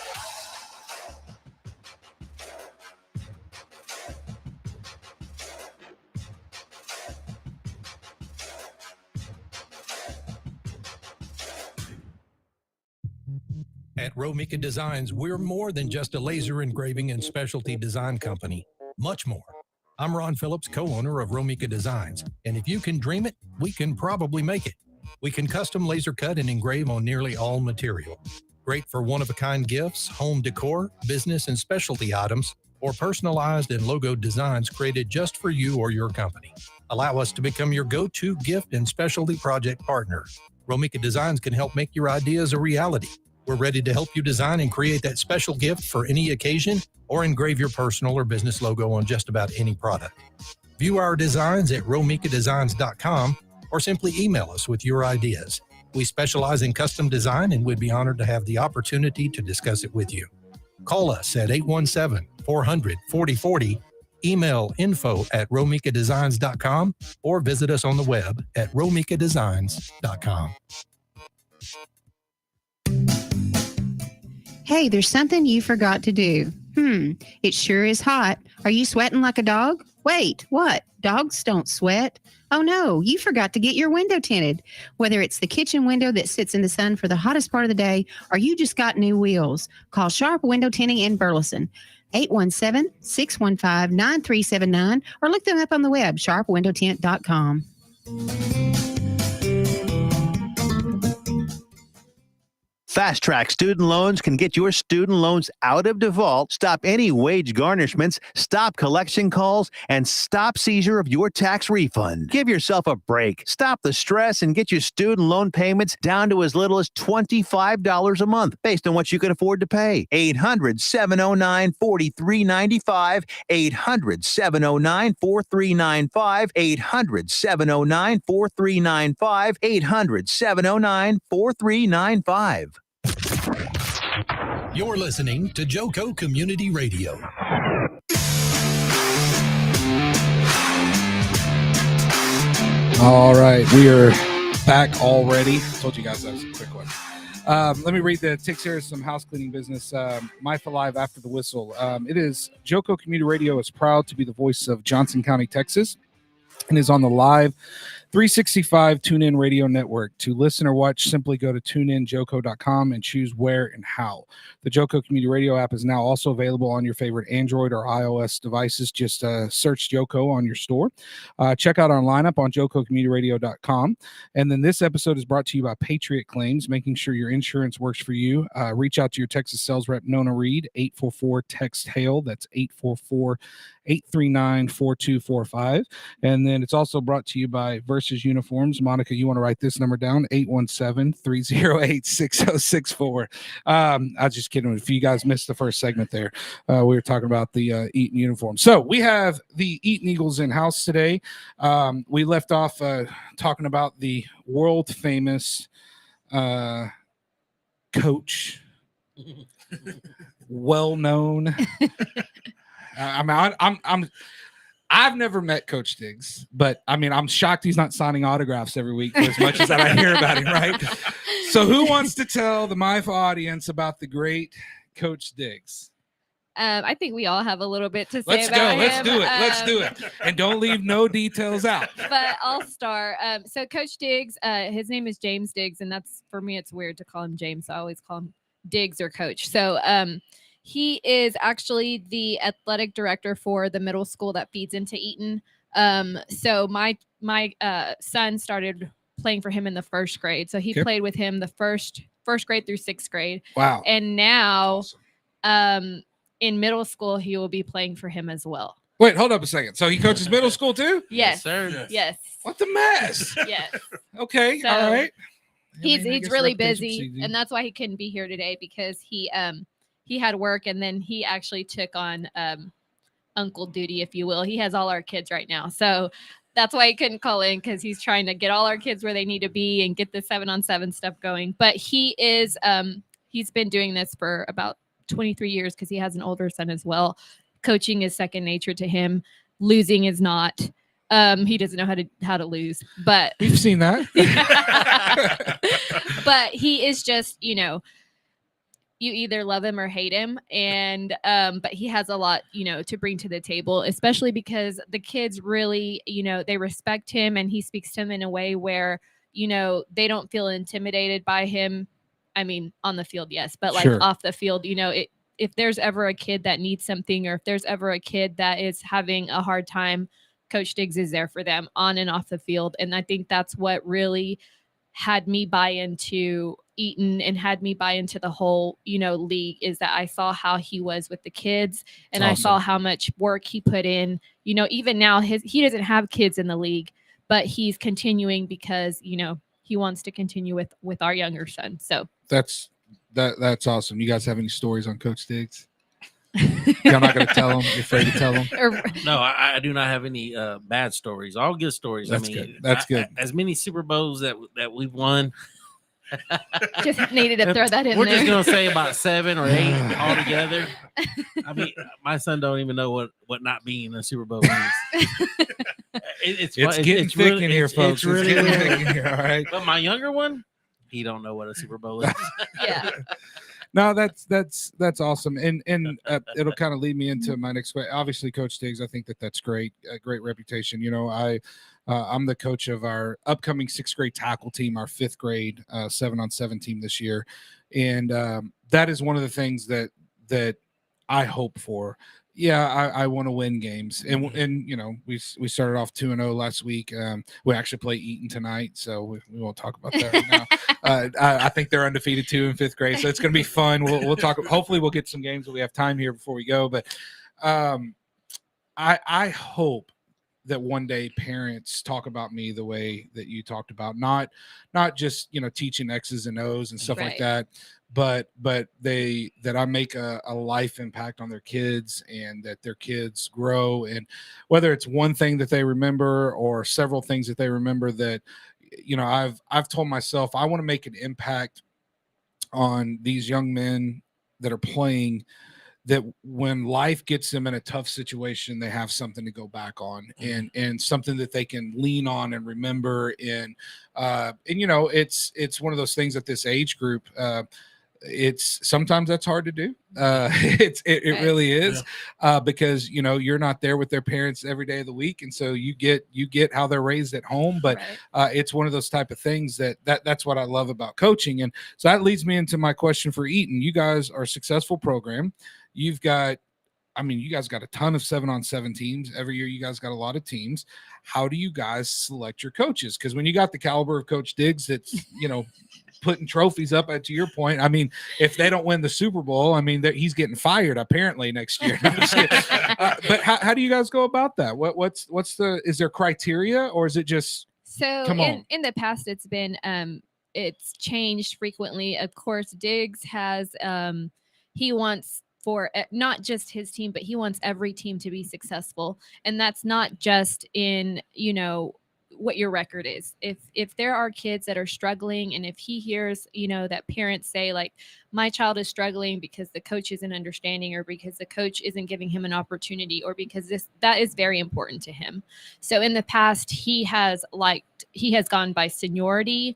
At Romika Designs, we're more than just a laser engraving and specialty design company. Much more. I'm Ron Phillips, co-owner of Romika Designs, and if you can dream it, we can probably make it. We can custom laser cut and engrave on nearly all material. Great for one-of-a-kind gifts, home decor, business and specialty items, or personalized and logo designs created just for you or your company. Allow us to become your go-to gift and specialty project partner. Romika Designs can help make your ideas a reality. We're ready to help you design and create that special gift for any occasion or engrave your personal or business logo on just about any product. View our designs at romikadesigns.com or simply email us with your ideas. We specialize in custom design and would be honored to have the opportunity to discuss it with you. Call us at 817-400-4040, email info@romikadesigns.com, or visit us on the web at romikadesigns.com. Hey, there's something you forgot to do. It sure is hot. Are you sweating like a dog? Wait, what? Dogs don't sweat. Oh no, you forgot to get your window tinted. Whether it's the kitchen window that sits in the sun for the hottest part of the day, or you just got new wheels, call Sharp Window Tinting in Burleson. 817-615-9379, or look them up on the web, sharpwindowtint.com. Fast Track Student Loans can get your student loans out of default, stop any wage garnishments, stop collection calls, and stop seizure of your tax refund. Give yourself a break. Stop the stress and get your student loan payments down to as little as $25 a month based on what you can afford to pay. 800-709-4395, 800-709-4395, 800-709-4395, 800-709-4395. You're listening to JoCo Community Radio. All right, we are back already. I told you guys that was a quick one. Let me read the ticks here. Some house cleaning business. MYFA Live after the whistle. It is JoCo Community Radio is proud to be the voice of Johnson County, Texas, and is on the live 365 TuneIn Radio Network. To listen or watch, simply go to tuneinjoco.com and choose where and how. The JoCo Community Radio app is now also available on your favorite Android or iOS devices. Just search JoCo on your store. Check out our lineup on jococommunityradio.com. And then this episode is brought to you by Patriot Claims, making sure your insurance works for you. Reach out to your Texas sales rep, Nona Reed, 844-TEXT-HAIL. That's 844-839-4245. And then it's also brought to you by Versus Uniforms. Monica, you want to write this number down, 817-308-6064. I was just kidding. If you guys missed the first segment there, we were talking about the Eaton uniform. So we have the Eaton Eagles in house today. We left off talking about the world famous coach, well known. I've never met Coach Diggs, but I mean, I'm shocked he's not signing autographs every week as much as that I hear about him, right? So who wants to tell the MYFA audience about the great Coach Diggs? I think we all have a little bit to say Let's about go. him. Let's do it. And don't leave no details out. But I'll start. So Coach Diggs, his name is James Diggs, and that's, for me, it's weird to call him James. So I always call him Diggs or coach. So he is actually the athletic director for the middle school that feeds into Eaton. So my son started playing for him in the first grade. So he played with him the first grade through sixth grade. Wow. And now in middle school, he will be playing for him as well. Wait, hold up a second. So he coaches middle school too? Yes, sir. Yes. What the mess? Yes. Okay. So, all right. He's I guess really reputation busy, precedes. and that's why he couldn't be here today, because he had work, and then he actually took on uncle duty, if you will. He has all our kids right now, so that's why he couldn't call in, because he's trying to get all our kids where they need to be and get the 7-on-7 stuff going. But he is he's been doing this for about 23 years, because he has an older son as well. Coaching is second nature to him. Losing is not. He doesn't know how to lose, but we've seen that. But he is just, you either love him or hate him. And but he has a lot, to bring to the table, especially because the kids really, they respect him, and he speaks to them in a way where, they don't feel intimidated by him. I mean, on the field, yes, but like off the field, if there's ever a kid that needs something, or if there's ever a kid that is having a hard time, Coach Diggs is there for them on and off the field. And I think that's what really had me buy into Eaton and had me buy into the whole, league, is that I saw how he was with the kids, and I saw how much work he put in. Even now he doesn't have kids in the league, but he's continuing because, he wants to continue with our younger son. So that's awesome. You guys have any stories on Coach Diggs? You're not going to tell them? You're afraid to tell them? No, I do not have any bad stories. All good stories. That's good. That's good. As many Super Bowls that we've won. Just needed to throw that in We're there. just going to say about 7 or 8 altogether. I mean, my son don't even know what not being in a Super Bowl means. It's getting thick in here, folks. It's really getting thick in here, all right? But my younger one, he don't know what a Super Bowl is. Yeah. No, that's awesome, and it'll kind of lead me into my next question. Obviously, Coach Diggs, I think that's great, a great reputation. I'm the coach of our upcoming 6th grade tackle team, our 5th grade 7-on-7 team this year, and that is one of the things that I hope for. Yeah, I want to win games, and we started off 2-0 last week. We actually play Eaton tonight, so we won't talk about that right now. I think they're undefeated too in 5th grade, so it's going to be fun. We'll talk. Hopefully, we'll get some games that we have time here before we go. But I hope that one day parents talk about me the way that you talked about, not just teaching X's and O's and stuff like that, but that I make a life impact on their kids, and that their kids grow, and whether it's one thing that they remember or several things that they remember, that I've told myself I want to make an impact on these young men that are playing, that when life gets them in a tough situation, they have something to go back on, and something that they can lean on and remember. And it's one of those things at this age group. It's sometimes that's hard to do. It really is, because you're not there with their parents every day of the week, and so you get how they're raised at home. But it's one of those type of things that's what I love about coaching. And so that leads me into my question for Eaton. You guys are a successful program. You guys got a ton of 7-on-7 teams every year. You guys got a lot of teams. How do you guys select your coaches? Because when you got the caliber of Coach Diggs, that's putting trophies up, to your point. I mean, if they don't win the Super Bowl, he's getting fired apparently next year. But how do you guys go about that? Is there criteria, or is it just in the past it's been it's changed frequently. Of course, Diggs has he wants for not just his team, but he wants every team to be successful. And that's not just in, what your record is. If there are kids that are struggling, and if he hears, that parents say like, my child is struggling because the coach isn't understanding, or because the coach isn't giving him an opportunity, or because that is very important to him. So in the past, he has gone by seniority.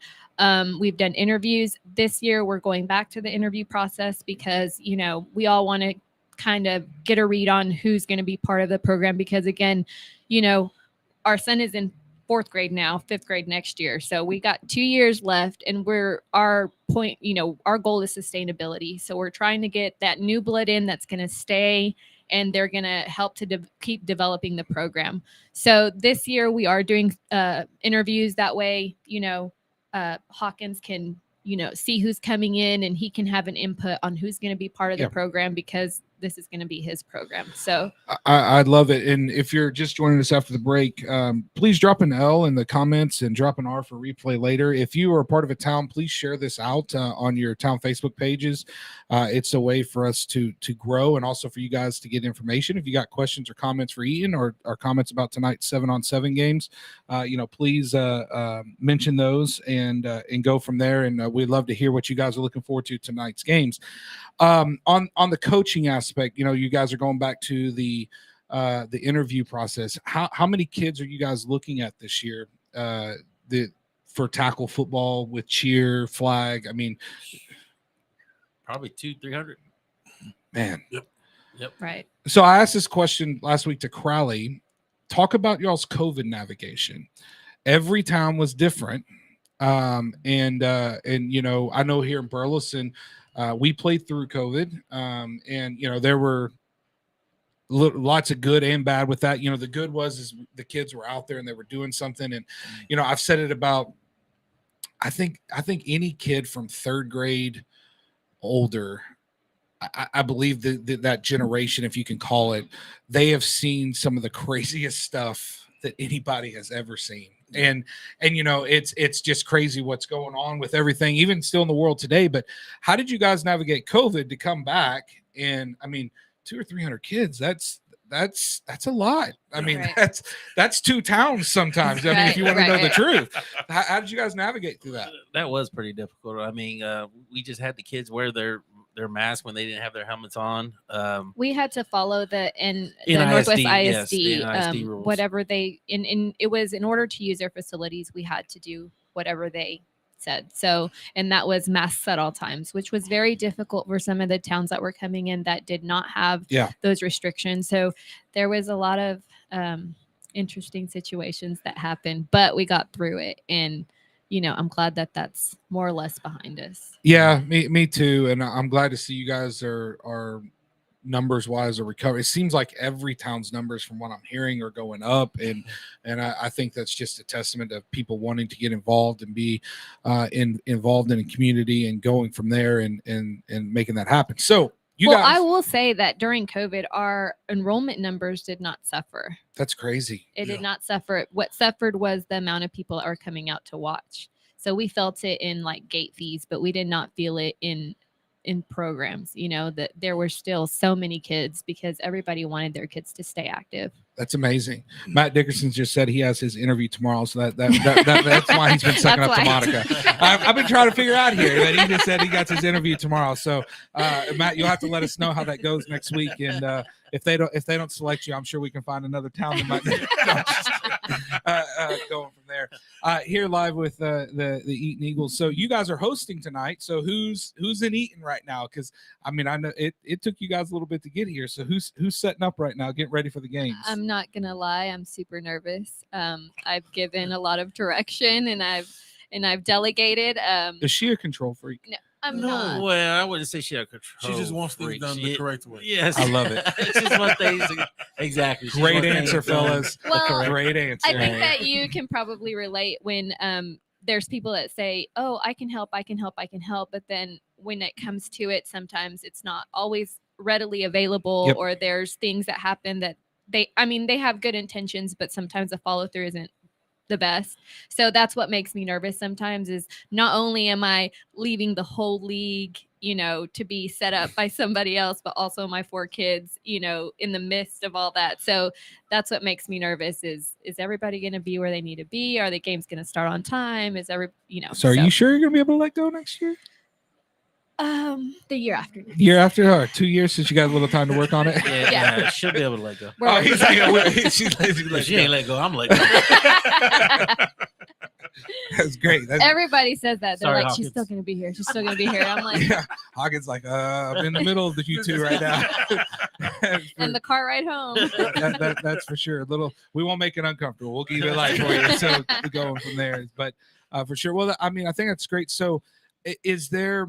We've done interviews. This year, we're going back to the interview process because, we all want to kind of get a read on who's going to be part of the program, because again, our son is in fourth grade now, fifth grade next year. So we got 2 years left, and our goal is sustainability. So we're trying to get that new blood in that's going to stay, and they're going to help to keep developing the program. So this year we are doing interviews. That way, Hawkins can, see who's coming in, and he can have an input on who's going to be part of the program, because this is going to be his program. So I love it. And if you're just joining us after the break, please drop an L in the comments and drop an R for replay later. If you are a part of a town, please share this out on your town Facebook pages. It's a way for us to grow, and also for you guys to get information. If you got questions or comments for Eaton, or comments about tonight's 7-on-7 games, please mention those and go from there. And we'd love to hear what you guys are looking forward to tonight's games. On the coaching aspect, you guys are going back to the interview process. How many kids are you guys looking at this year for tackle football with cheer, flag? I mean, probably 200-300. Man. Yep. Right. So I asked this question last week to Crowley. Talk about y'all's COVID navigation. Every town was different. I know here in Burleson, we played through COVID, and there were lots of good and bad with that. The good is the kids were out there and they were doing something. And I've said it about, I think any kid from third grade older, I believe that generation, if you can call it, they have seen some of the craziest stuff that anybody has ever seen. And it's just crazy what's going on with everything, even still in the world today. But how did you guys navigate COVID to come back? And I mean, 200 or 300 kids, that's a lot. I mean, right. that's 2 towns sometimes. I mean, if you want to know the truth, how did you guys navigate through that? That was pretty difficult. I mean, we just had the kids wear their mask when they didn't have their helmets on. We had to follow the NISD, Northwest yes, ISD, the NISD rules. whatever they it was in order to use their facilities, we had to do whatever they said. So, and that was masks at all times, which was very difficult for some of the towns that were coming in that did not have those restrictions. So there was a lot of interesting situations that happened, but we got through it. And I'm glad that that's more or less behind us. Yeah, me too. And I'm glad to see you guys are numbers wise are recovering. It seems like every town's numbers, from what I'm hearing, are going up. And I think that's just a testament of people wanting to get involved and be involved in a community and going from there and making that happen. So I will say that during COVID, our enrollment numbers did not suffer. That's crazy. It did not suffer. What suffered was the amount of people that are coming out to watch. So we felt it in like gate fees, but we did not feel it in programs, that there were still so many kids because everybody wanted their kids to stay active. That's amazing. Matt Dickerson just said he has his interview tomorrow, so that's why he's been sucking up to Monica. I've been trying to figure out here that he just said he got his interview tomorrow. So Matt, you'll have to let us know how that goes next week, and if they don't select you, I'm sure we can find another town that might going from there. Here live with the Eaton Eagles. So you guys are hosting tonight. So who's in Eaton right now? Because I mean, I know it took you guys a little bit to get here. So who's setting up right now, getting ready for the games? I'm not gonna lie, I'm super nervous. I've given a lot of direction and I've delegated. Is she a control freak? No, I'm not. Well, I wouldn't say she a control. She just wants things done the correct way. Yes, I love it. It's just one thing. Exactly. Great answer, fellas. Well, great answer. I think that you can probably relate when there's people that say, "Oh, I can help," but then when it comes to it, sometimes it's not always readily available, or there's things that happen that they have good intentions, but sometimes the follow through isn't the best. So that's what makes me nervous sometimes, is not only am I leaving the whole league, to be set up by somebody else, but also my 4 kids, in the midst of all that. So that's what makes me nervous is everybody going to be where they need to be? Are the games going to start on time? So are you sure you're going to be able to let go next year? The year after. Year after, or 2 years since you got a little time to work on it. Yeah, she'll be able to let go. Oh, he's like, she ain't let go. I'm let go. That's great. Everybody says that. They're Sorry, like, she's Hawkins. still going to be here. She's still going to be here. I'm like, Yeah, Hawkins like, I'm in the middle of the you two right now. and the car ride home. That's for sure. We won't make it uncomfortable. We'll keep it light for you. So we're going from there. But for sure. Well, I mean, I think that's great. So is there,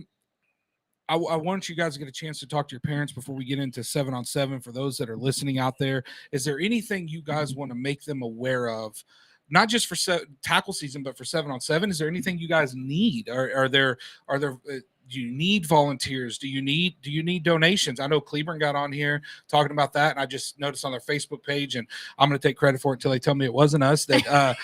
I want you guys to get a chance to talk to your parents before we get into 7-on-7 for those that are listening out there. Is there anything you guys want to make them aware of? Not just for tackle season, but for 7-on-7. Is there anything you guys need? Are there? Do you need volunteers? Do you need donations? I know Cleburne got on here talking about that, and I just noticed on their Facebook page, and I'm going to take credit for it until they tell me it wasn't us, that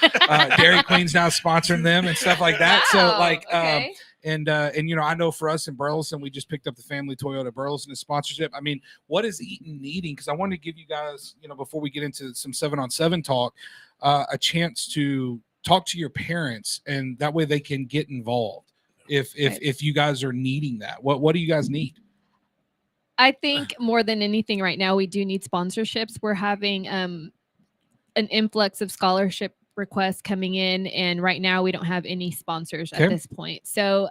Dairy Queen's now sponsoring them and stuff like that. Wow, So like, okay. and I know for us in Burleson, we just picked up the family Toyota Burleson as sponsorship. I mean, what is Eaton needing? Because I wanted to give you guys, before we get into some 7-on-7 talk, a chance to talk to your parents, and that way they can get involved. If you guys are needing that, what do you guys need? I think more than anything right now, we do need sponsorships. We're having an influx of scholarship requests coming in, and right now we don't have any sponsors at this point. So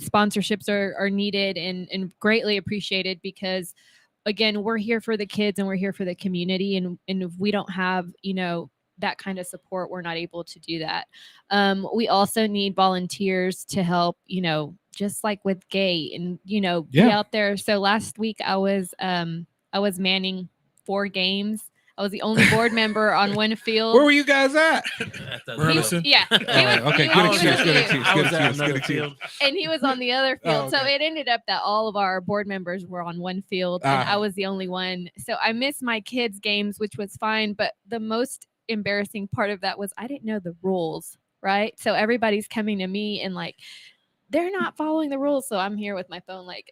sponsorships are needed and greatly appreciated, because again, we're here for the kids and we're here for the community, and if we don't have that kind of support, we're not able to do that. We also need volunteers to help, just like with gate and, be out there. So last week I was manning 4 games. I was the only board member on one field. Where were you guys at? Burleson? Yeah. Okay, good excuse. And he was on the other field. So it ended up that all of our board members were on one field, and I was the only one. So I missed my kids' games, which was fine. But the most embarrassing part of that was I didn't know the rules, right? So everybody's coming to me and like, they're not following the rules. So I'm here with my phone like,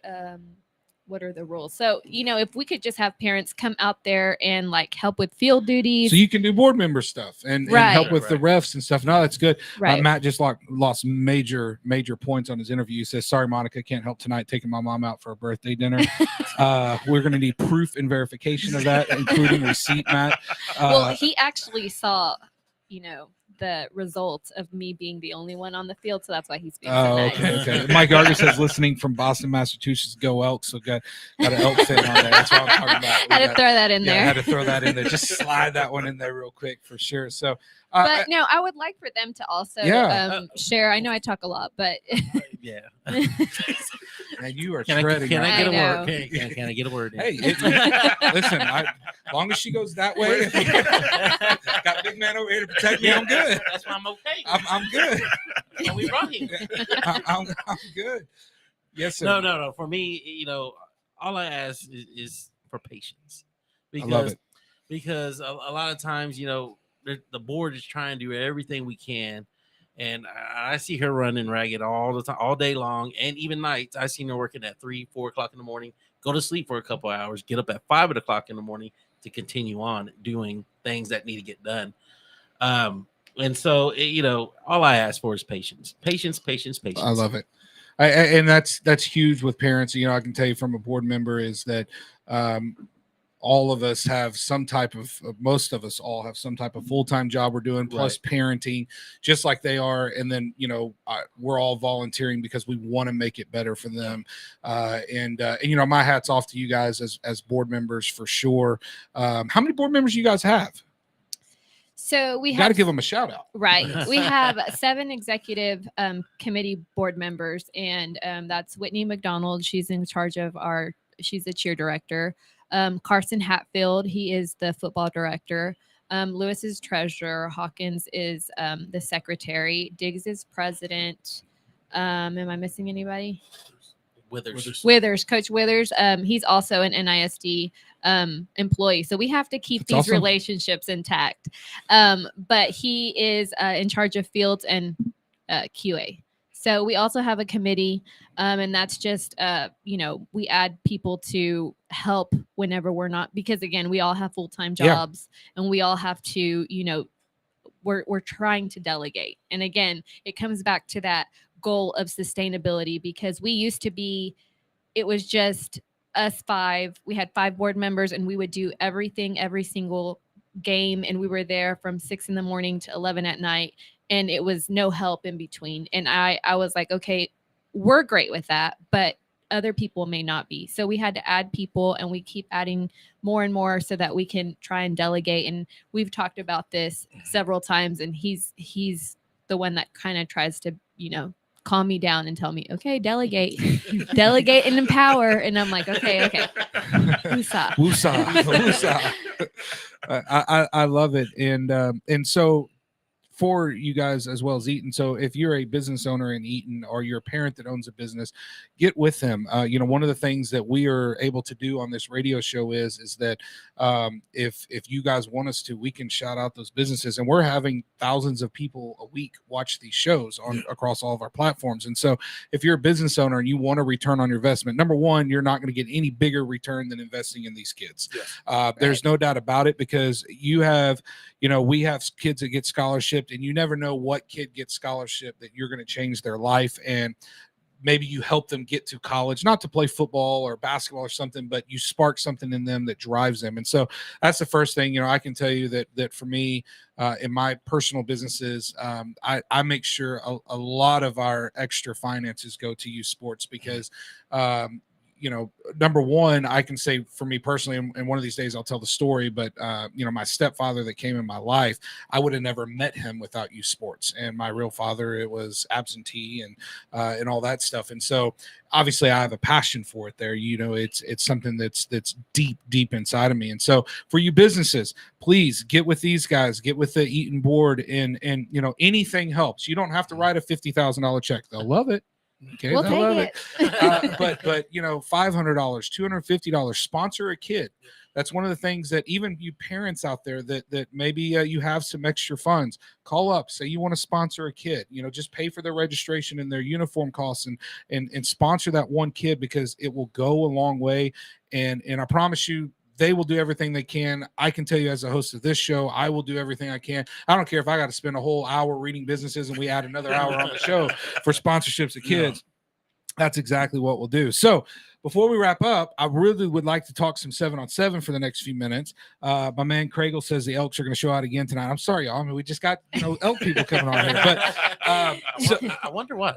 what are the rules? So, if we could just have parents come out there and like help with field duties. So you can do board member stuff and help with the refs and stuff. No, that's good. Right. Matt just lost major points on his interview. He says, sorry, Monica, can't help tonight, taking my mom out for a birthday dinner. We're going to need proof and verification of that, including receipt, Matt. Well, he actually saw, the results of me being the only one on the field, so that's why he's being so nice. Okay. Mike Arger says, listening from Boston, Massachusetts, go Elks. So got an Elk fan on there. That's what I'm talking about. Had to throw that in there. Had to throw that in there. Just slide that one in there real quick for sure. So, but no, I would like for them to also share. I know I talk a lot, but yeah. And you are shredding. Can I get a word? Can I get a word in? Hey, listen, as long as she goes that way, got a big man over here to protect me, I'm good. That's why I'm okay. I'm good. So we brought him. I'm good. Yes, sir. No. For me, all I ask is for patience. I love it. Because a lot of times, the board is trying to do everything we can. And I see her running ragged all the time, all day long, and even nights. I see her working at 3-4 o'clock in the morning, go to sleep for a couple hours, get up at 5 o'clock in the morning to continue on doing things that need to get done. And so, all I ask for is patience. I love it. And that's huge with parents. I can tell you from a board member is that all of us have some type of, most of us all have some type of full-time job we're doing, plus parenting, just like they are. And then, we're all volunteering because we want to make it better for them. And my hat's off to you guys as board members for sure. How many board members you guys have? So we got to give them a shout out. Right. We have 7 executive committee board members, and that's Whitney McDonald. She's in charge of she's the cheer director. Carson Hatfield, he is the football director. Lewis is treasurer. Hawkins is the secretary. Diggs is president. Am I missing anybody? Withers, Coach Withers. He's also an NISD employee. So we have to keep these relationships intact. But he is in charge of fields and QA. So we also have a committee, and that's just, we add people to help whenever we're not, because again, we all have full-time jobs and we all have to, we're trying to delegate. And again, it comes back to that goal of sustainability, because we used to be, it was just us 5. We had 5 board members and we would do everything every single game, and we were there from 6 a.m. to 11 at night, and it was no help in between. And I was like, okay, we're great with that, but other people may not be. So we had to add people, and we keep adding more and more so that we can try and delegate. And we've talked about this several times, and he's the one that kind of tries to, calm me down and tell me, okay, delegate, delegate and empower. And I'm like, okay. Woosah. Woosah. I love it. And so for you guys as well as Eaton. So if you're a business owner in Eaton, or you're a parent that owns a business, get with them. One of the things that we are able to do on this radio show is that if you guys want us to, we can shout out those businesses, and we're having thousands of people a week watch these shows across all of our platforms. And so if you're a business owner and you want a return on your investment, number one, you're not going to get any bigger return than investing in these kids. Yes. There's no doubt about it, because we have kids that get scholarship, and you never know what kid gets scholarship that you're going to change their life. And maybe you help them get to college, not to play football or basketball or something, but you spark something in them that drives them. And so that's the first thing. I can tell you that for me, in my personal businesses, I make sure a lot of our extra finances go to youth sports, because number one, I can say for me personally, and one of these days I'll tell the story, but my stepfather that came in my life, I would have never met him without youth sports. And my real father, it was absentee and all that stuff. And so obviously I have a passion for it there. It's something that's deep inside of me. And so for you businesses, please get with these guys, get with the Eaton board, and anything helps. You don't have to write a $50,000 check. They'll love it. Okay, we'll I love take it. But $500, $250, sponsor a kid. That's one of the things that even you parents out there that maybe you have some extra funds, call up, say you want to sponsor a kid. Just pay for their registration and their uniform costs, and sponsor that one kid, because it will go a long way. And I promise you, they will do everything they can. I can tell you, as a host of this show, I will do everything I can. I don't care if I got to spend a whole hour reading businesses and we add another hour on the show for sponsorships of kids. That's exactly what we'll do. So before we wrap up, I really would like to talk some 7-on-7 for the next few minutes. My man Craigle says the Elks are going to show out again tonight. I'm sorry, y'all. I mean, we just got elk people coming on here, but I wonder why.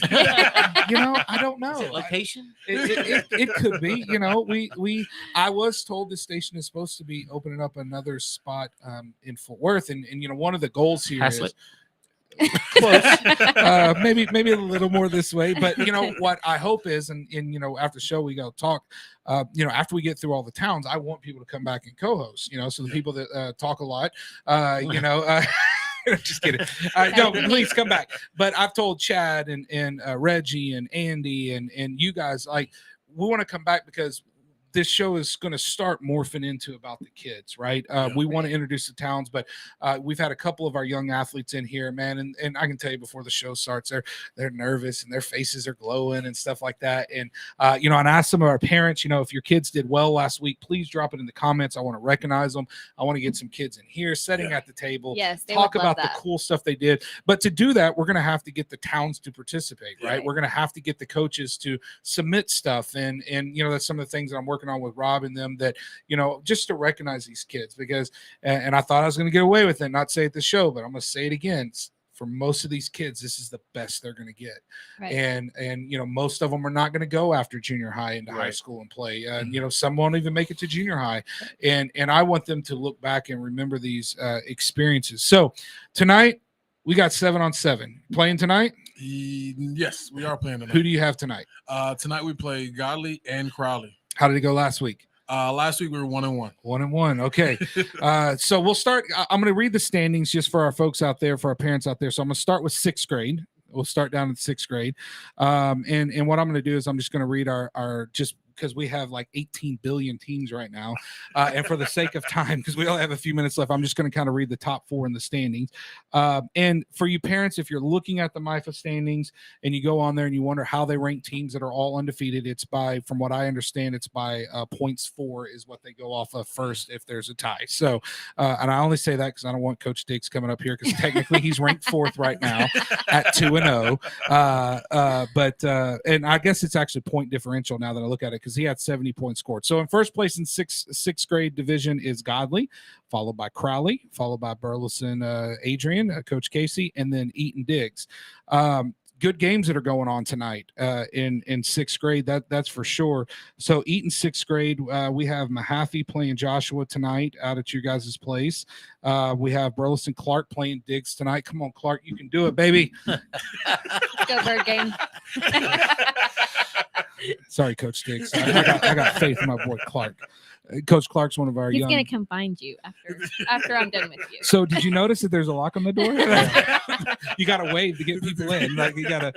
I don't know. Is it location? It could be. I was told the station is supposed to be opening up another spot in Fort Worth, and one of the goals here is close, maybe a little more this way. But what I hope is, and after the show we go talk. After we get through all the towns, I want people to come back and co-host. So the people that talk a lot, just kidding. No, please come back. But I've told Chad and Reggie and Andy and you guys, we want to come back, because this show is going to start morphing into about the kids, right? We want to introduce the towns, but we've had a couple of our young athletes in here, man, and I can tell you before the show starts, they're nervous and their faces are glowing and stuff like that. And and I asked some of our parents, if your kids did well last week, please drop it in the comments. I want to recognize them. I want to get some kids in here sitting at the table, yes, talk about the cool stuff they did. But to do that, we're going to have to get the towns to participate, right? We're going to have to get the coaches to submit stuff, and that's some of the things that I'm working on with Rob and them, that just to recognize these kids, because and I thought I was going to get away with it, not say it at the show, but I'm going to say it again. For most of these kids, this is the best they're going to get. Right. And most of them are not going to go after junior high into high school and play. Some won't even make it to junior high. And I want them to look back and remember these experiences. So tonight we got 7-on-7 playing tonight. Yes, we are playing tonight. Who do you have tonight? Tonight we play Godley and Crowley. How did it go last week? Last week we were 1-1. 1-1. Okay. So we'll start. I'm going to read the standings just for our folks out there, for our parents out there. So I'm going to start with 6th grade. We'll start down in 6th grade. And what I'm going to do is I'm just going to read our just because we have like 18 billion teams right now. And for the sake of time, because we only have a few minutes left, I'm just going to kind of read the top 4 in the standings. And for you parents, if you're looking at the MYFA standings and you go on there and you wonder how they rank teams that are all undefeated, it's by, from what I understand, it's by points for is what they go off of first if there's a tie. So, and I only say that because I don't want Coach Diggs coming up here, because technically he's ranked 4th right now at 2-0. And I guess it's actually point differential now that I look at it, because he had 70 points scored. So in first place in sixth grade division is Godley, followed by Crowley, followed by Burleson Adrian, Coach Casey, and then Eaton Diggs. Good games that are going on tonight in sixth grade. That's for sure. So Eaton sixth grade, we have Mahaffey playing Joshua tonight out at your guys' place. We have Burleson Clark playing Diggs tonight. Come on, Clark, you can do it, baby. Go Bird game. Sorry, Coach Diggs. I got faith in my boy Clark. Coach Clark's one of our He's young. gonna come find you after I'm done with you. So did you notice that there's a lock on the door? You got to wave to get people in. Like you got to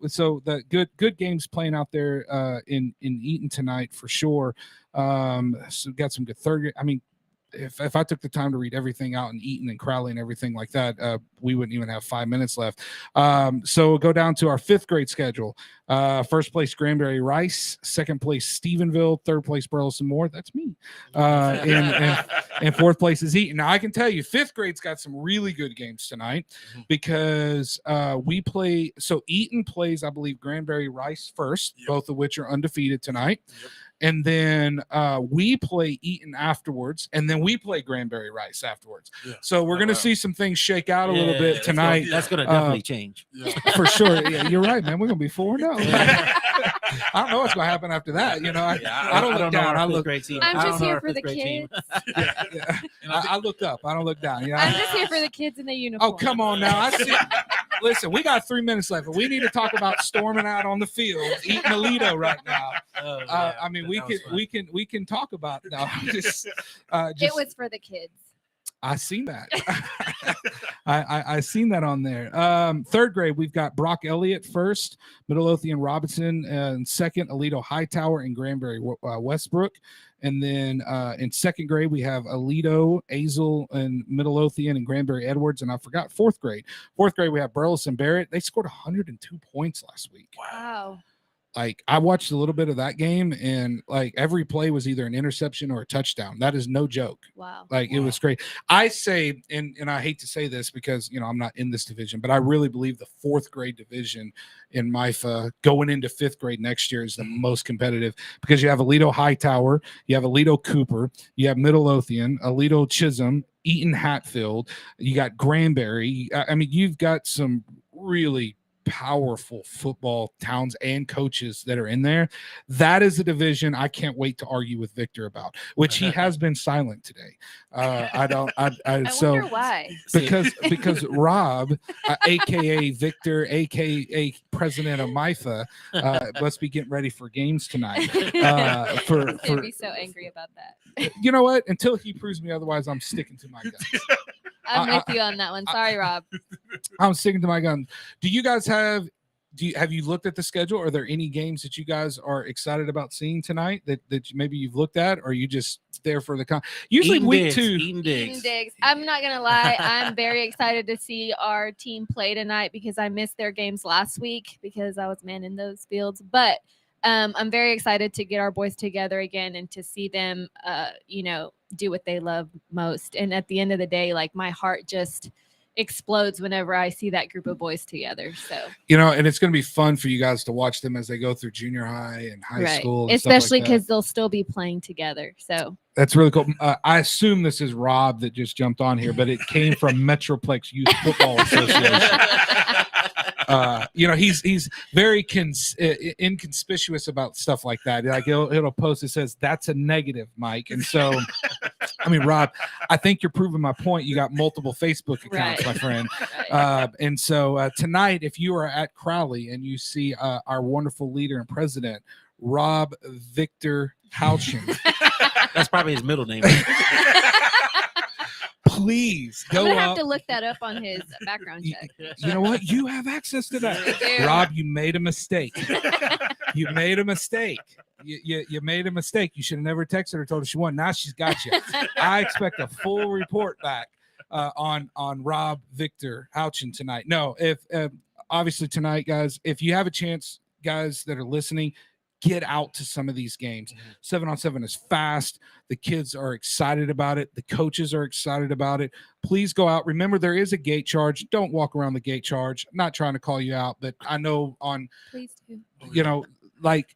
so the good games playing out there in Eaton tonight for sure. So got some good third. I mean, if I took the time to read everything out in Eaton and Crowley and everything like that, we wouldn't even have 5 minutes left. So we'll go down to our fifth grade schedule. First place, Granbury Rice. Second place, Stephenville. Third place, Burleson Moore. That's me. And fourth place is Eaton. Now, I can tell you, fifth grade's got some really good games tonight because we play. So Eaton plays, I believe, Granbury Rice first, both of which are undefeated tonight. And then we play Eaton afterwards, and then we play Granbury Rice afterwards. Yeah. So we're going to see some things shake out a little bit tonight. That's going to definitely change. For sure. Yeah, you're right, man. We're going to be 4-0. I don't know what's going to happen after that. You know, I don't look down. I look. I'm just here for the kids. I look up. I don't look down. Yeah. I'm just here for the kids in the uniform. Oh, come on now. I see. Listen, we got 3 minutes left, but we need to talk about storming out on the field, eating Alito right now. I mean, we can talk about now. Just it was for the kids. I seen that. I seen that on there. Third grade, we've got Brock Elliott first, Midlothian Robinson, and second, Alito Hightower and Granbury Westbrook. And then in second grade, we have Alito, Azle, and Midlothian and Granbury Edwards. And I forgot fourth grade. Fourth grade, we have Burleson Barrett. They scored 102 points last week. Wow. Like, I watched a little bit of that game, and like every play was either an interception or a touchdown. That is no joke. Wow. Like, it was great. I say, and I hate to say this because, you know, I'm not in this division, but I really believe the fourth grade division in MYFA going into fifth grade next year is the most competitive because you have Alito Hightower, you have Alito Cooper, you have Midlothian, Alito Chisholm, Eaton Hatfield, you got Granbury. I mean, you've got some really powerful football towns and coaches that are in there. That is a division I can't wait to argue with Victor about, which he has been silent today. I wonder why. Because Rob, aka Victor, aka president of MYFA, must be getting ready for games tonight. I'd be so angry about that. You know what? Until he proves me otherwise, I'm sticking to my guns. I'm with you on that one. Sorry, Rob. I'm sticking to my guns. Do you guys have you looked at the schedule? Are there any games that you guys are excited about seeing tonight that maybe you've looked at, or are you just there for the usually Eaton week Diggs, 2? Eaton Diggs. I'm not gonna lie. I'm very excited to see our team play tonight because I missed their games last week because I was manning those fields. But I'm very excited to get our boys together again and to see them, do what they love most. And at the end of the day, like, my heart just explodes whenever I see that group of boys together. So, and it's going to be fun for you guys to watch them as they go through junior high and high school, and especially because like they'll still be playing together. So that's really cool. I assume this is Rob that just jumped on here, but it came from Metroplex Youth Football Association. He's very inconspicuous about stuff like that. Like he'll post, it says that's a negative, Mike. And so, I mean, Rob, I think you're proving my point. You got multiple Facebook accounts, my friend. And so tonight, if you are at Crowley and you see our wonderful leader and president, Rob Victor Houchin. That's probably his middle name. Please go I'm gonna up. have to look that up on his background check. You know what? You have access to that. Rob, you made a mistake. You made a mistake. You made a mistake. You should have never texted her and told her she won. Now she's got you. I expect a full report back on Rob Victor Houchin tonight. No, if obviously tonight, guys, if you have a chance, guys that are listening, get out to some of these games. 7-on-7 is fast. The kids are excited about it. The coaches are excited about it. Please go out. Remember, there is a gate charge. Don't walk around the gate charge. I'm not trying to call you out, but I know Please do. like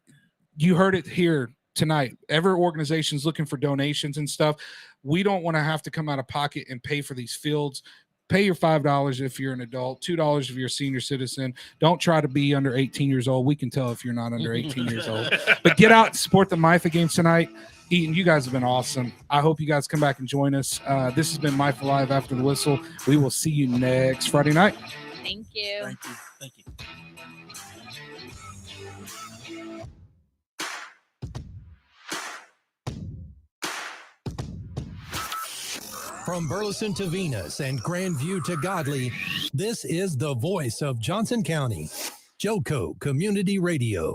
you heard it here tonight. Every organization's looking for donations and stuff. We don't want to have to come out of pocket and pay for these fields. Pay your $5 if you're an adult, $2 if you're a senior citizen. Don't try to be under 18 years old. We can tell if you're not under 18 years old. But get out and support the MYFA games tonight. Eaton, you guys have been awesome. I hope you guys come back and join us. This has been MYFA Live After the Whistle. We will see you next Friday night. Thank you. Thank you. Thank you. From Burleson to Venus and Grandview to Godley, this is the voice of Johnson County, Joco Community Radio.